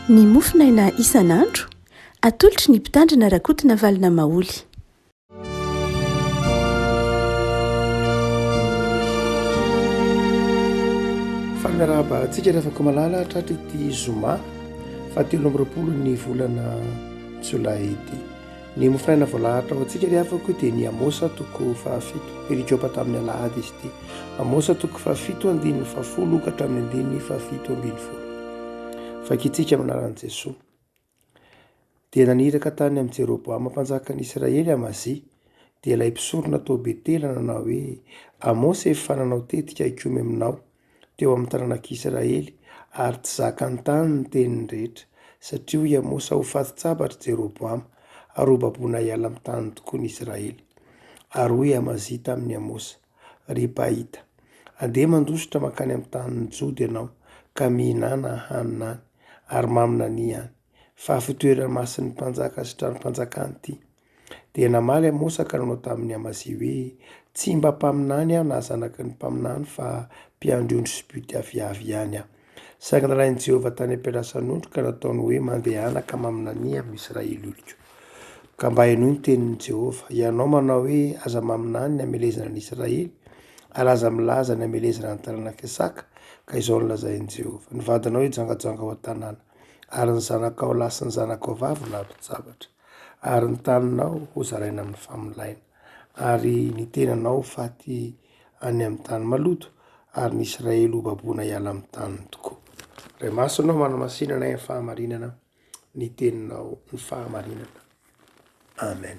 ny mofinaina isan'andro atolotry ny mpitandrina rakotina valina maoly. Miarahaba antsika rehefa malala tratra ity zoma 7 ny volana Jolay ity. Ny mofinaina voalahatra ao antsika rehefa koa dia ny Amosa 7 perikiopa tamin'ny Alahady izy ity. Amosa 7:7 ka hatramin'ny 7:7. Fakitsika aminaran'i Jesosy. Dia naniraka tany amin'ny Jeroboama mpanjakan'i Israely Amazia, dia ilay mpisorona tao Betela nanao hoe Amosa efa nanao tetika ikome aminao teo amin'ny taranak'Israely ary tsy zakany tany ny teniny rehetra, satria hoy Amosa ho faty-tsabatra Jeroboama ary ho baboana hiala amin'ny tany tokoa ny Israely. Ary hoy Amazia tamin'ny Amosa, ry pahita, andeha mandositra makany amin'ny tanin'ny Jody ianao ka mihinana hanina any ary mamina ny any, fa fitoerana masin'ny mpanjaka sy trano mpanjakany ity. Dia namaly Amosa ka nanao tamin'ny Amazia hoe tsy mba mpaminany aho na zanaky ny mpaminany fa mpiandriondro sy mpitiaviavy ihany aho. Saingy nalain'i Jehovah tany am-pialasan'ondro ka nataony hoe mandehana ka mamina ny amin'ny Israely olika. Ka mba haino ny tenin'i Jehovah, ianao manao hoe aza mamina ny amelezana ny Israely ary aza milaza ny amelezana ny taranak'Isaka, ka izao nolazain'i Jehovah, ny vadinao hijangajanga ao an-tanàna ary ny zanakao lahy sy ny zanakao vavy lavi-javatra, ary ny taninao ho zaraina amin'ny familaina, ary ny tenanao faty any amin'ny tany maloto, ary ny Israely ho baboana hiala amin'ny taniny tokoa. Ray masonao manamasinana ny fahamarinana, ny teninao ny fahamarinana. Amen.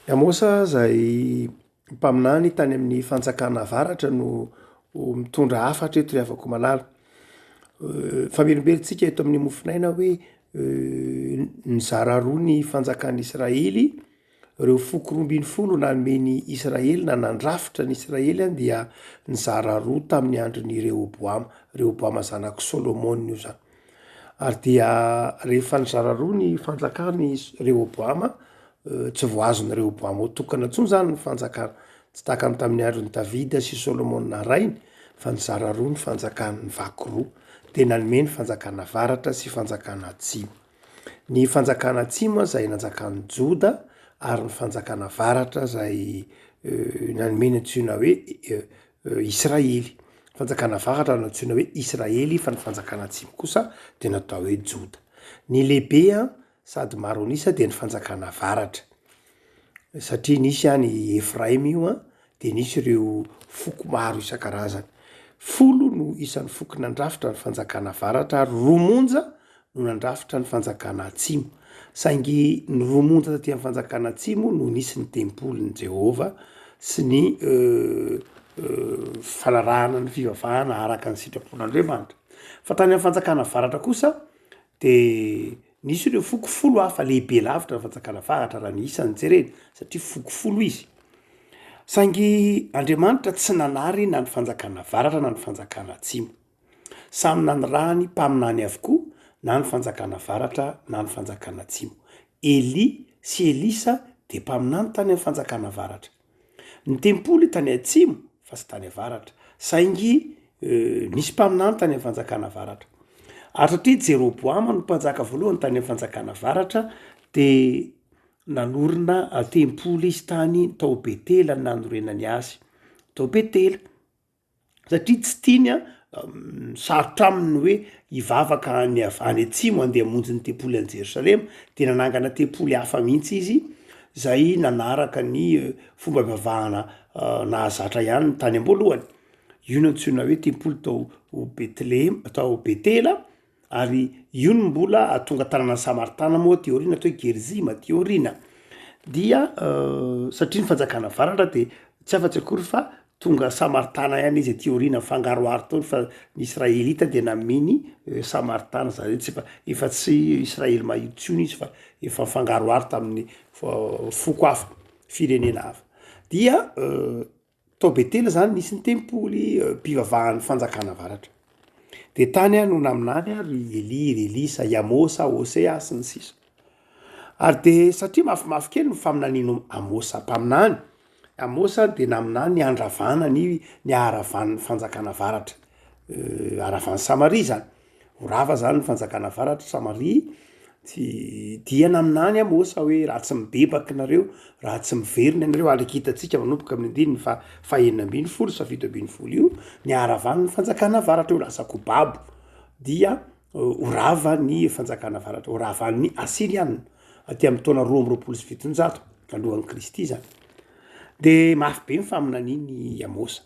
Amosa zay mpaminany tany amin'ny fanjakana avaratra no mitondra hafatra eto rehefa malala. Famerimberintsika eto amin'ny mofinaina hoe nizara roa ny fanjakan'ny Israely, ireo foko 12 nanomeny Israely na nandrafitra ny Israely dia nizara roa tamin'ny andron'ny Rehoboama zanaky Solomona io zany. Ary dia rehefa nizara roa ny fanjakan'ny Rehoboama, tsy voazon'ny Rehoboama ho tokana intsony zany ny fanjakana, tsy takany tamin'ny andron'ny Davida sy Solomona rainy, fa nizara roa ny fanjakan'ny vaky roa, dia nanome ny fanjakana avaratra sy fanjakana atsimo. Ny fanjakana atsimo zay nanjakan'ny Joda, ary ny fanjakana avaratra zay nanome ny antsoina hoe Israely. Fanjakana avaratra no antsoina hoe Israely, fa ny fanjakana atsimo kosa dia natao hoe Joda. Ny lehibe sady maro anisa dia ny fanjakana avaratra, satria nisy any Efraim io dia nisy ireo foko maro isan-karazany. 10 no isan'ny foko nandrafitra ny fanjakana avaratra ary 10 monja no nandrafitra ny fanjakana atsimo. Saingy ny 10 monja taty amin'ny fanjakana atsimo no nisy ny tempolin'i Jehova sy ny fanarahana ny fivavahana araka ny sitrapon'Andriamanitra. Fa tany amin'ny fanjakana avaratra kosa dia nisy ireo foko 10 hafa lehibe lavitra ny fanjakana avaratra raha ny isany jerena, satria foko 10 izy. Saingy Andriamanitra tsy nanary na ny fanjakana avaratra na ny fanjakana atsimo. Samy nanarahany mpaminany avokoa na ny fanjakana avaratra na ny fanjakana atsimo. Eli sy Elisa dia mpaminany tany amin'ny fanjakana avaratra. Ny tempoly tany atsimo fa tsy tany avaratra. Saingy nisy mpaminany tany amin'ny fanjakana avaratra. Ary satria Jeroboama no mpanjaka voalohany tany amin'ny fanjakana avaratra, dia nanorina tempoly izy tany tao Betela nanorenany azy. Tao Betela. Satria tsy tiany sarotra aminy hoe hivavaka any atsimo andeha hamonjy ny tempoly any Jerosalema, dia nanangana tempoly hafa mihitsy izy zay nanaraka ny fomba bavahana nahazatra ihany tany am-boalohany. Io no antsoina hoe tempoly tao Betela, ary io no mbola tonga tanàna Samartana moa teoriana atao Gerizima teoriana. Dia satria ny fanjakana avaratra dia tsy afa-tsy akory fa tonga Samartana ihany izy teoriana fangaroaro tao, fa ny Israelita dia nameny Samartana, zany efa tsy Israely mahitsy izy fa efa fangaroaro tamin'ny foko hafa, firenena hafa. Dia tao Betela zany nisy ny tempoly mpivavahan'ny fanjakana avaratra. Dia tany no naminany ry Eli, ry Elisa, i Amosa, Hosea sy ny sisa. Ary dia satria mafimafy kely ny faminanino Amosa mpaminany, Amosa dia naminany ny andravana ny haravan'ny fanjakana avaratra, haravan'ny Samaria zany. orava zany ny fanjakana varatra Samaria tsy diana aminany amosa hoe raha tsy mibebaky nareo raha tsy miverina anareo aliky hitatsika manomboka amin'ny andininy fa fahenina ambiny folo sa fito ambiny folo io ny aravany ny fanjakana varatra io lasa kobabo dia orava ny fanjakana varatra oravan'ny asiriana aty amin'ny taona 2 alohan'ny Kristy zany de mafy be mifaminan'iny Amosa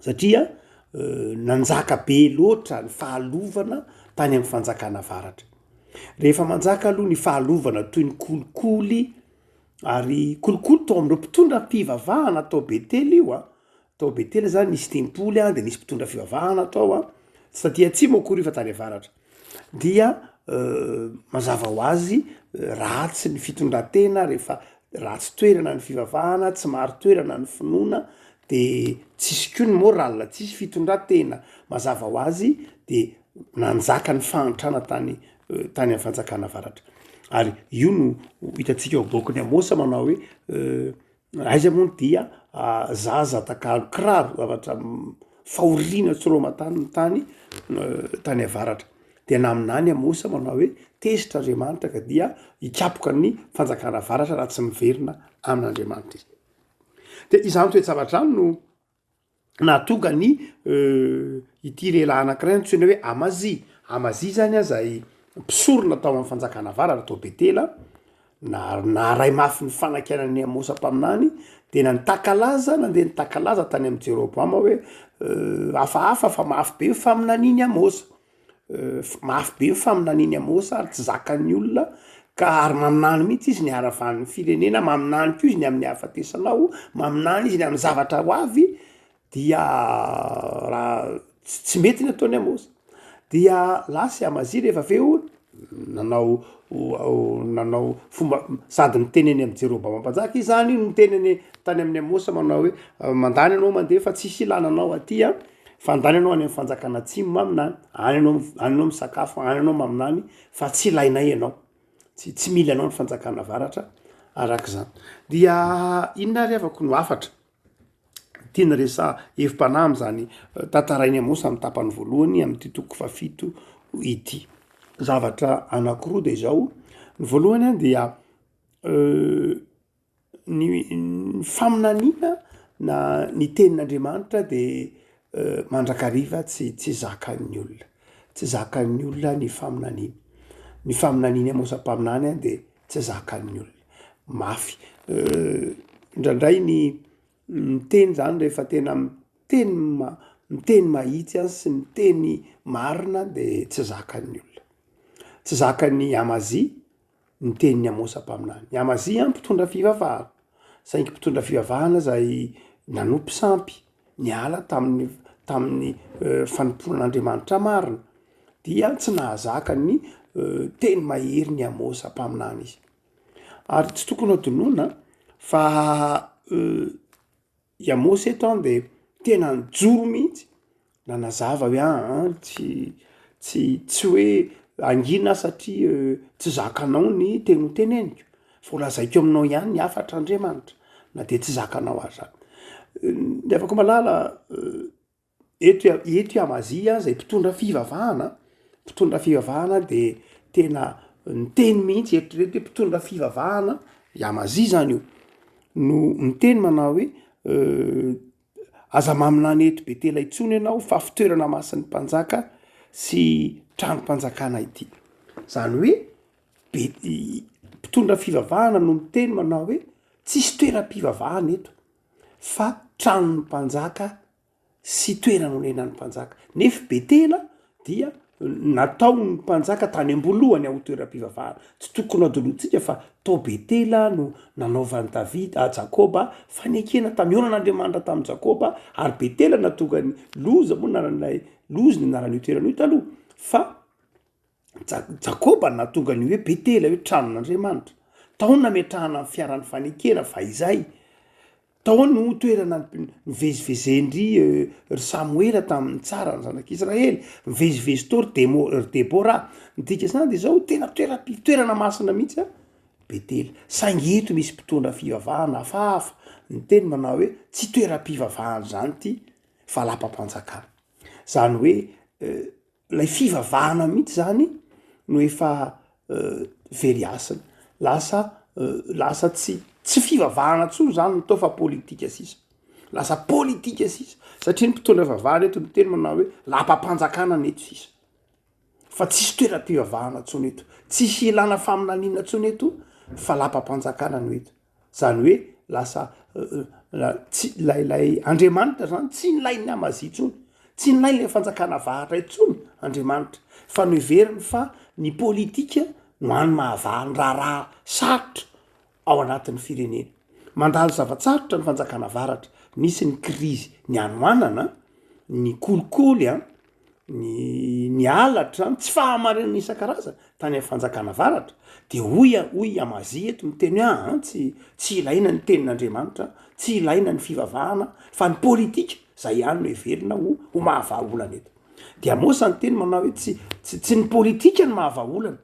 satria nanjaka be loatra ny fahalovana tany amin'ny fanjakana varatra rehefa manjaka aloha ny fahalovana toy ny kolikoly ary kolikoly tao amin'ireo mpitondra fivavahana tao Betely io tao Betely zany nisy tempoly de nisy mpitondra fivavahana tao satria tsy mokory fa tany avaratra dia mazava ho azy ratsy ny fitondratena rehefa ratsy toerana ny fivavahana tsy maro toerana ny finoana de tsisy koa ny moral tsisy fitondratena mazava ho azy de nanjaka ny fahantrana tany amin'ny fanjakana varatra ary io no hitatsika bokony Amosa manao hoe aiza moa dia zaza takalo kiraro zavatra fahoriana tsoromatany tany avaratra de naminany Amosa manao hoe tezitra Andriamanitra ka dia hikapoka ny fanjakana varatra raha tsy miverina amin'Andriamanitra izy de izany toetsavatra any no nahatonga ny ity lehilahy anankiray antsoina hoe Amazia zany zay mpisorona tao amin'ny fanjakana varatra tao Betela naray mafy ny fanakinan'ny Amosa mpaminany de nantakalaza nandeha nitakalaza tany amin'ny Jeroboama hoe hafahafa fa mafy be faminan'iny Amosa mafy be faminan'iny Amosa ary tsy zakan'ny olona ka ary maminany mihitsy izy ny aravan'ny firenena maminany ko izy ny amin'ny hafatesanao maminany izy ny amin'ny zavatra ho avy dia raha tsy mety ny ataony Amosa dia lasy Amazia rehefa aveo nanao fomba sady miteneny amin'ny Jeroboama mpanjaka izany no miteneny tany amin'ny Amosa manao hoe mandany anao mandeha fa tsisy ilananao aty fa andany anao any amin'ny fanjakana atsimo maminany any anao misakafo any anao maminany fa tsy ilainay ianao tsy mila anao ny fanjakana varatra arak'izany dia inona ry avako no afatra tiana resa efim-panahy zany tantarainy Amosa amin'ny tapany voalohany amin'ny ty toko fafito ity zavatra anankiroa de zao ny voalohany dia ny faminaniana na ny tenin'Andriamanitra de mandrakariva tsy zakan'ny olona ny faminaniny Amosa mpaminany de tsy zakan'ny olona mafy indraindray ny miteny zany rehefa tena miteny mahitsy sy miteny marina de tsy zakan'ny olona tsy zakan'ny Amazia nitenin'ny Amosa mpaminany Amazia mpitondra fivavahana saingy mpitondra fivavahana zay nanompo sampy niala tamin'ny fanomponan'Andriamanitra marina dia tsy nahazaka ny teny mahery ny Amosa mpaminany izy ary tsy tokony adonoina fa i Amosa eto de tena nijoro mihitsy nanazava hoe tsy hoe angina satria tsy zakanao ny teny hoteneniko fa lazaiko aminao ihany ny afatra Andriamanitra na de tsy zakanao azy zany de afaka malala eto Amazia zay mpitondra fivavahana de tena niteny mihitsy eritrereto mpitondra fivavahana i Amazia zany io no miteny manao hoe aza maminany eto Betela itsony ianao fa fitoerana masin'ny mpanjaka sy tranom-panjakana ity zany hoe mpitondra fivavahana no miteny manao hoe tsisy toeram-pivavahana eto fa tranon'ny mpanjaka sy toerana honenan'ny mpanjaka nefa Betela dia natao ny mpanjaka tany ambolohany ao toeram-pivavahana tsy tokony adolotsika fa tao Betela no nanaovan'i Davida Jakoba fanekena tamionan'Andriamanitra tamin'i Jakoba ary Betela natonga ny loza moa naran'ilay lozy ny anaran'io toerana io taloha fa Jakoba natonga ny hoe Betela hoe tranon'Andriamanitra tao nametrahana ny fiaran'ny fanekena fa izay tao no toerana nivezivezendry ry Samuela tamin'ny tsara ny zanak'Israely mivezivezy tao ry Debora midika zany de zao tena toerana masina mihitsy Betela saingy eto misy mpitondra fivavahana hafahafa ny teny manao hoe tsy toeram-pivavahana zany ty fa lapa-panjakana zany hoe lay fivavahana mihitsy zany no efa very asina lasa tsy fivavahana tsony zany natao fa politika sisa lasa politika sisa satria ny mpitondra vavahana eto miteny manao hoe lapam-panjakana neto sisa fa tsisy toeram-pivavahana tsony eto tsisy ilana faminanina tsony eto fa lapam-panjakana no eto zany hoe lasa tsy lay Andriamanitra zany tsy nilainy amazy tsony tsy nilainy le fanjakana vahatra etsony Andriamanitra fa no everiny fa ny politika no any mahavahany raharaha sarotra ao anatin'ny firenena mandalo zavatsarotra ny fanjakana varatra nisy ny krizy ny anoanana ny kolikoly ny alatra tsy fahamarinana isan-karazana tany amin'ny fanjakana varatra de hoy amazy eto miteny tsy ilaina ny tenin'Andriamanitra tsy ilaina ny fivavahana fa ny politika zay ihany no everina ho mahavaolana eto de Amosa ny teny manao hoe tsy ny politika ny mahavaolana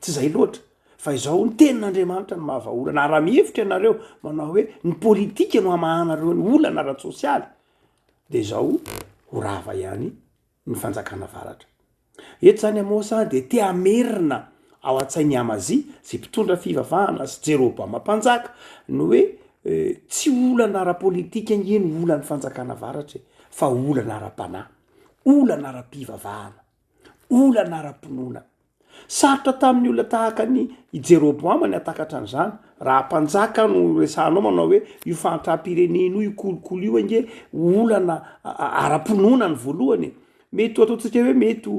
tsy zay loatra fa izao ny tenin'Andriamanitra ny mahavaolana raha mihevitra ianareo manao hoe ny politika no hamahanareo ny olana ara-tsosialy de zao ho rava ihany ny fanjakana varatra eto zany Amosa de te amerina ao an-tsainy Amazia zay mpitondra fivavahana sy Jeroboama mpanjaka no hoe tsy olana ara-politika ngeny olana fanjakana varatra fa olana ara-panahy olana ara-pivavahana olana ara-pinoana sarotra tamin'ny olona tahaka ny Jeroboama ny atakatra an'izany raha mpanjaka no resanao manao hoe io fantrapirenena io kolokolo io nge olana ara-pinoana ny voalohany mety ataotsika hoe mety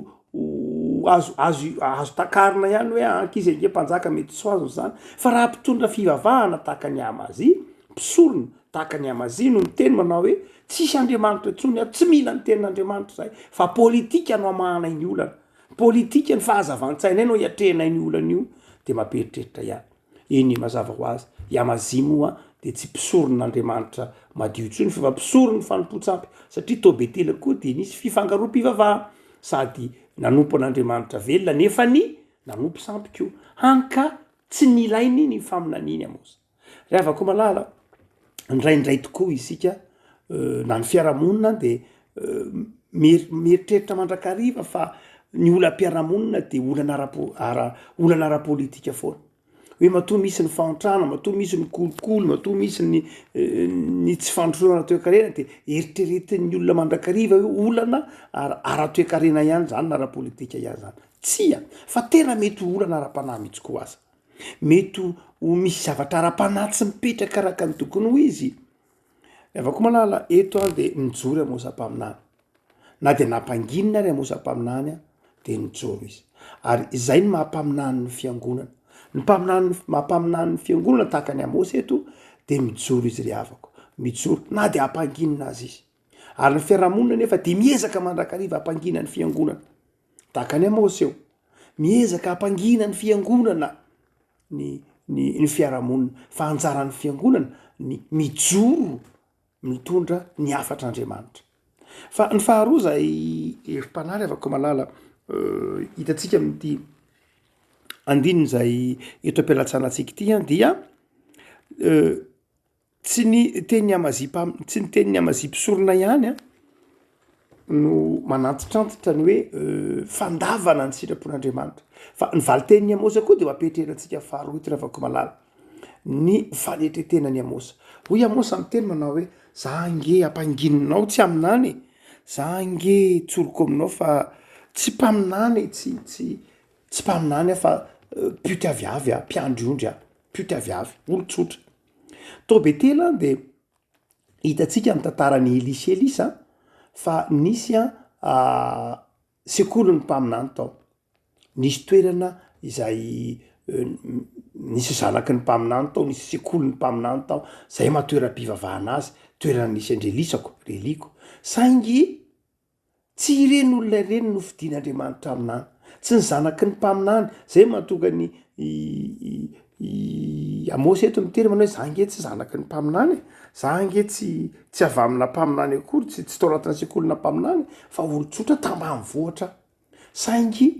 azo takarina ihany hoe ankizy ange mpanjaka mety tsy azo zany fa raha mpitondra fivavahana tahaka ny Amazia mpisorona tahaka ny Amazia no miteny manao hoe tsisy Andriamanitra intsony tsy mila ny tenin'Andriamanitra zay fa politika no amahana iny olana politika ny fahazavan-tsaina no hiatrehana iny olana io de mamperitreritra ihany iny mazava ho azy i Amazia moa de tsy mpisoron'Andriamanitra madio intsony fa mpisorony fanompontsampy satria Tobetela koa de nisy fifangaroam-pivavahana sady nanompo an'Andriamanitra velona nefa nanompo sampy koa hanka tsy nilainy ny faminaniny Amosa rehavako malala ndraindray tokoa isika na ny fiarahamonina de mieritreritra mandrakariva fa ny olam-piarahamonina de olana ara-politika foana hoe matoa misy ny fahantrana matoa misy ny kolokolo matoa misy ny tsy fandrosoana toe-karena de eritreretin'ny olona mandrakariva hoe olana ara-toe-karena ihany zany na ara-politika ihany zany tsia fa tena mety olana ara-panahy mihitsy koa aza mety ho misy zavatra ara-panahy tsy mipetraka araka ny tokony ho izy avako malala eto de mijory Amosa-paminany na de nampanginina ary Amosa-paminany de mijoro izy ary izay ny mahampaminany ny fiangonana ny mahampaminany ny fiangonana tahaka ny Amosa eto de mijoro izy ry havako mijoro na de hampanginina azy izy ary ny fiarahamonina nefa de miezaka mandrakariva hampangina ny fiangonana tahaka ny Amosa eo miezaka hampangina ny fiangonana ny fiarahamonina fa anjaran'ny fiangonana ny mijoro mitondra ny afatr'Andriamanitra fa ny faharoa zay erim-panahy avako malala hitatsika amin'ity andininy zay eto am-pialatsanantsika ity dia tsy ny teny Amazia mpisorona ihany no manantitrantitra ny hoe fandavana ny sitrapon'Andriamanitra fa ny valiten'ny Amosa koa de mampietrerantsika faharoa ity ravako malala ny faletretenany Amosa hoy Amosa miteny manao hoe za nge hampangininao tsy aminany za nge tsoroko aminao fa tsy mpaminany tsy mpaminany fa piotiaviavy mpiandriondry piotiaviavy olo-tsotra Tobetela de hitatsika ny tantarany Elisa fa nisy sekolony mpaminany tao nisy toerana izay nisy zanaky ny mpaminany tao nisy sekolony mpaminany tao zay matoera-pivavahana azy toerana nisy Andrelisako reliko saingy tsy ireny olona ireny no fidin'Andriamanitra aminany tsy ny zanaky ny mpaminany zay mahatonga ny Amosa eto miteny manao hoe za nge tsy zanaky ny mpaminany za nge tsy avy amina mpaminany akory tsy tao anatina sekolina mpaminany fa olo-tsotra tambanivohitra saingy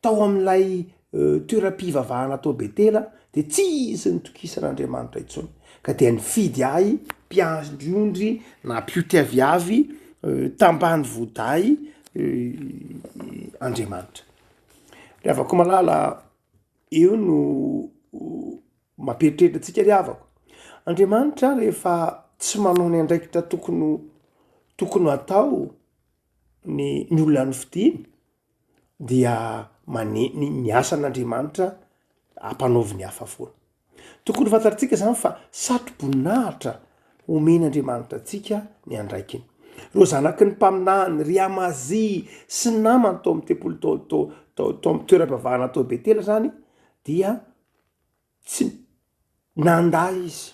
tao amin'ilay toeram-pivavahana Tobetela de tsisy ny tokisan'Andriamanitra intsony ka dia nifidy mpiandriondry na piotiaviavy tambany voday andriamanitra. Ry havako malala eo no mamperitreritra atsika ry havako. Andriamanitra rehefa tsy manao ny andraikitra tokony atao ny olona ny fidiny dia ny asan'andriamanitra ampanaovy ny hafa foana. Tokony fantatritsika zany fa satroboninahitra omen'andriamanitra atsika ny andraikiny. Ro zanaky ny mpaminany ry Amazy sy ny namany tao amin'ny tempolo tao amin'ny toeram-pivavahana tao Betela zany dia tsy nanday izy,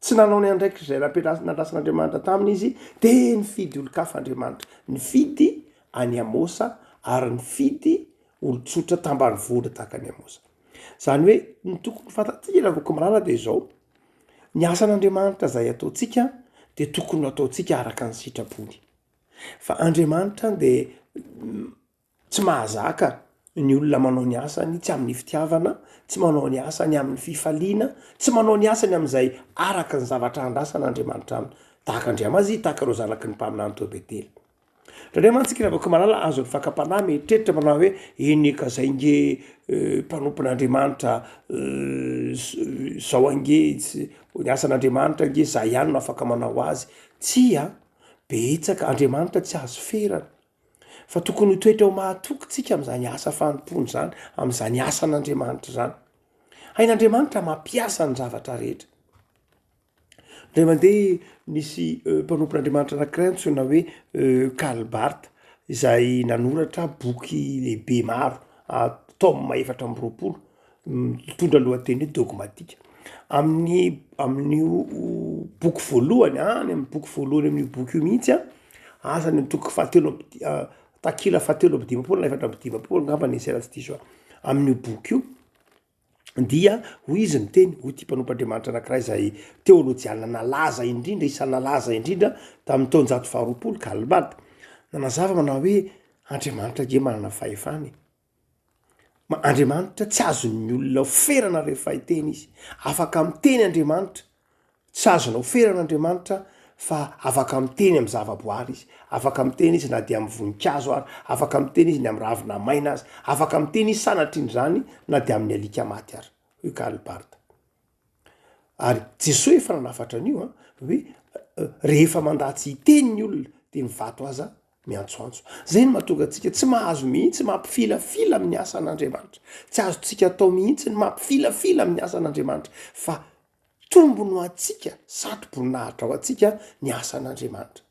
tsy nanao ny andraikitra zay nandrasan'andriamanitra taminy izy, de nifidy olo-kafa Andriamanitra, nifidy any Amosa ary nifidy olo-tsotra tambanivohitra tahaka any Amosa. Zany hoe ny tokony fantatsika raha vao malala de zao, ny asan'andriamanitra zay ataotsika de tokony ataotsika araka ny sitrapony. Fa Andriamanitra de tsy mahazaka ny olona manao ny asany tsy amin'ny fitiavana, tsy manao ny asany amin'ny fifaliana, tsy manao ny asany amin'izay araka ny zavatra andrasan'Andriamanitra aminy. Tahaka Andriamazy, tahaka reo zanaky ny mpaminany tao Betela. Ndray mantsika raha vao malala azo ny fakapanahy mieritreritra manao hoe eneka zay nge mpanompon'Andriamanitra zao ange ny asan'Andriamanitra nge za ihany no afaka manao azy. Tsia betsaka Andriamanitra tsy azo ferana. Fa tokony toetra ho mahatokytsika am'izany asa fanompony zany, am'izany asan'Andriamanitra zany. Hain'Andriamanitra mampiasa ny zavatra rehetra. Ndray mandeha nisy mpanompon'Andriamanitra anankiray antsoina hoe Kalbarta izay nanoratra boky lehibe maro, tome 420 mitondra lohateny hoe dogmatika. Amin'io boky voalohany, any amin'ny boky voalohany amin'io boky io mihitsy asany toky takila 720 na 420 ngamba nisy raha tsy diso amin'io boky io dia ho izy ny teny ho ty mpanompon'Andriamanitra anankiray zay teolojiana nalaza indrindra, isany nalaza indrindra tamin'ny taonjato faharoapolo Kalbarta, nanazava manao hoe Andriamanitra nge manana fahefany. Andriamanitra tsy azon'ny olona oferana rehefa hiteny izy, afaka miteny Andriamanitra, tsy azona oferana Andriamanitra fa afaka miteny amin'ny zavaboary izy, afaka miteny izy na dia amin'ny voninkazo ary, afaka miteny izy ny amin'ny ravina maina azy, afaka miteny izy sanatr'in'izany na dia amin'ny alika maty ary. Io Kalbarta. Ary Jesosy efa nanafatra an'io hoe rehefa mandatsy hiteny ny olona de mivato aza miantsoantso. Zay no mahatonga antsika tsy mahazo mihitsy mampifilafila amin'ny asan'Andriamanitra. Tsy azotsika atao mihitsy ny mampifilafila amin'ny asan'Andriamanitra fa tombony ho atsika, satroboninahitra ho atsika ny asan'Andriamanitra.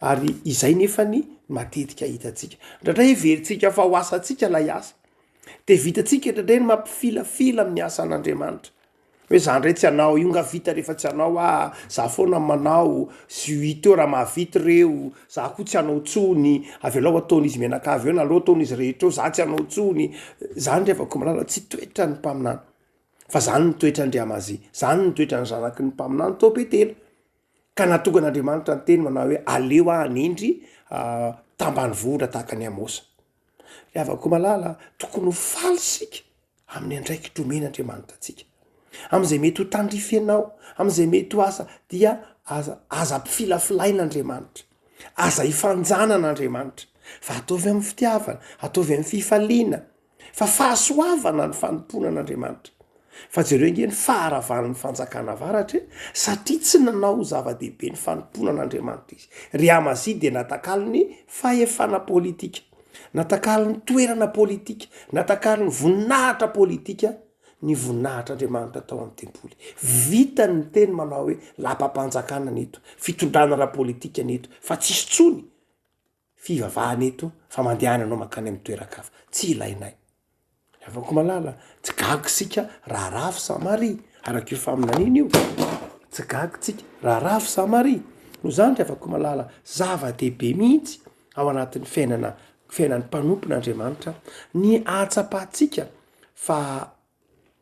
Ary izay nefany matetika hitatsika. Ndraindray heverintsika fa ho asantsika lay asa. De vitatsika ndraindray ny mampifilafila amin'ny asan'Andriamanitra. Hoe za ndray tsy anao, io nga vita rehefa tsy anao za foana manao, sy 8 heures mahavita reo, za koa tsy anao tsony, avy alao ataon'izy menakavy eo na alao ataon'izy rehetra eo, za tsy anao tsony. Zany revako malala tsy toetra ny mpaminany. Fa zany ny toetra Andriamazy, zany ny toetra ny zanaky ny mpaminany tao Betela. Ka natonga n'Andriamanitra ny teny manao hoe aleo anindry tambanivohitra tahaka ny Amosa. Riavako malala tokony ho faly sika amin'ny andraikitra omen'Andriamanitra atsika. Am'izay mety ho tandrify ianao, am'izay mety ho asa dia aza ampifilafilain'Andriamanitra, aza ifanjanan'Andriamanitra, fa ataovy amin'ny fitiavana, ataovy amin'ny fifaliana, fa fahasoavana ny fanomponan'Andriamanitra. Fa jereo nge ny faharavan'ny fanjakana avaratra satria tsy nanao zava-dehibe ny fanomponan'Andriamanitra izy. Ry Amazy de natakalo ny fahefana politika, natakalo ny toerana politika, natakalo ny voninahitra politika, ny voninahitr'Andriamanitra tao amin'ny tempoly. Vita ny teny manao hoe lapam-panjakana neto, fitondrana ra politika neto, fa tsisy tsony fivavahana eto fa mandehana anao makany amin'ny toerakafa. Tsy ilainay. Afako malala, tsy gaga sika raha rafy Samaria, araka io faminanina io. Tsy gaga tsika raha rafy Samaria. No zany afako malala zava-dehibe mihitsy ao anatin'ny fiainan'ny mpanompon'Andriamanitra ny atsapatsika fa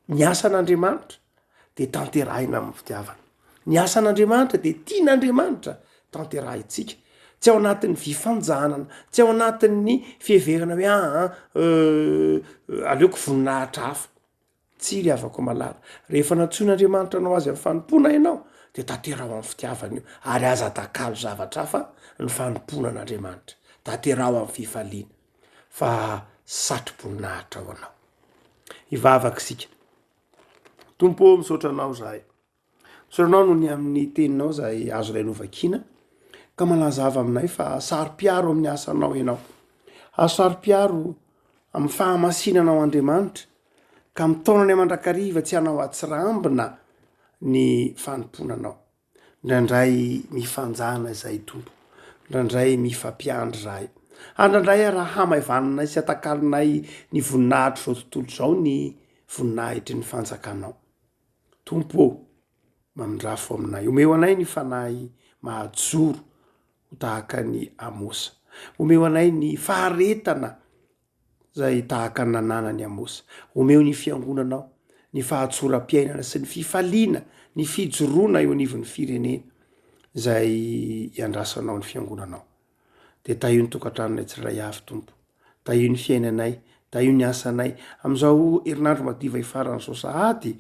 ny asan'Andriamanitra de tanterahina amin'ny fitiavana. Ny asan'Andriamanitra de tian'Andriamanitra tanterahintsika. Tsy ao anatin'ny fifanjanana, tsy ao anatin'ny fiheverana hoe aleoko voninahitra hafa. Tsy ry havako malala. Rehefa natsoin'Andriamanitra anao azy amin'ny fanompona ianao, de tanteraho amin'ny fitiavana io. Ary aza takalo zavatra hafa ny fanompona an'Andriamanitra. tanterao amin'ny fifaliana fa satroboninahitra ao anao. Ivavaka sika. Tompo misaotra anao zahay. Misaotra anao no ny amin'ny teninao zahay azo ilainovakiana ka manazava aminay fa saro-piaro amin'ny asanao ianao. Saro-piaro amin'ny fahamasinanao Andriamanitra ka mitaona ny mandrakariva tsy hanao atsirambina ny fanomponanao. Ndraindray mifanjana izay tompo. Ndraindray mifampiandry zahay. Ndraindray raha hamaivananay sy atakalinay ny voninahitro zao tontolo zao ny voninahitry ny fanjakanao. Tompo mamindrafo aminay. Omeo anay ny fanahy mahajoro ho tahaka ny Amosa. Omeo anay ny faharetana zay tahaka ny nananany Amosa. Omeo ny fiangonanao, ny fahatsoram-piainana sy ny fifaliana, ny fijoroana eo anivon'ny firenena zay iandrasanao ny fiangonanao. De tahio ny tokantranonay tsirairay avy tompo. Tahio ny fiainanay, tahio ny asanay amin'izao herinandro madiva ifarany zao sahady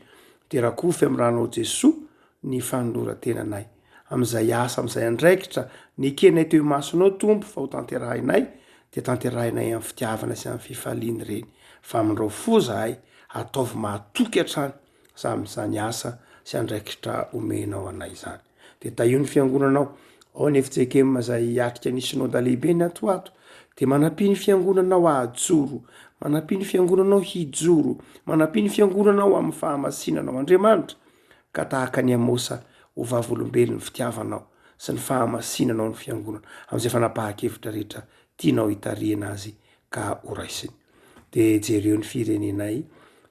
de rakofy amin'ny ranao Jesosy ny fanoloran-tenanay. Amin'izay asa, amin'izay andraikitra ny ekenay teo masonao tompo fa ho tanterahinay de tanterahinay amin'ny fitiavana sy amin'ny fifaliana reny. Fa amin'irao fo zahay ataovy mahatoky hatrany sam'izany asa sy andraikitra omenao anay zany. De tahio ny fiangonanao, ao ny FJKM zay atrika ny synode lehibe ny atoato, de manampy ny fiangonanao ahajoro, manampy ny fiangonanao hijoro, manampy ny fiangonanao amin'ny fahamasinanao Andriamanitra ka tahaka ny Amosa ho vavolombelon'ny fitiavanao sy ny fahamasinanao ny fiangonana amin'izay fanapahakevitra rehetra tianao hitarihana azy ka ho raisiny. De jereo ny firenenay,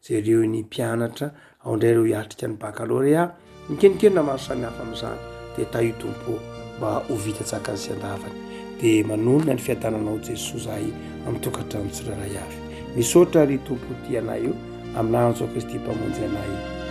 jereo ny mpianatra, ao indray ireo hiatrika ny baccalauréat, mikenikena maro samihafa amin'izany. De tahio tompo mba ho vitatsaka sy andavany. De manonona ny fiadananao Jesosy zahay amin'ny tokantrano tsirairay avy. Misaotra ry tompo ty anay io, amin'andro Kristy mpamonjy anay.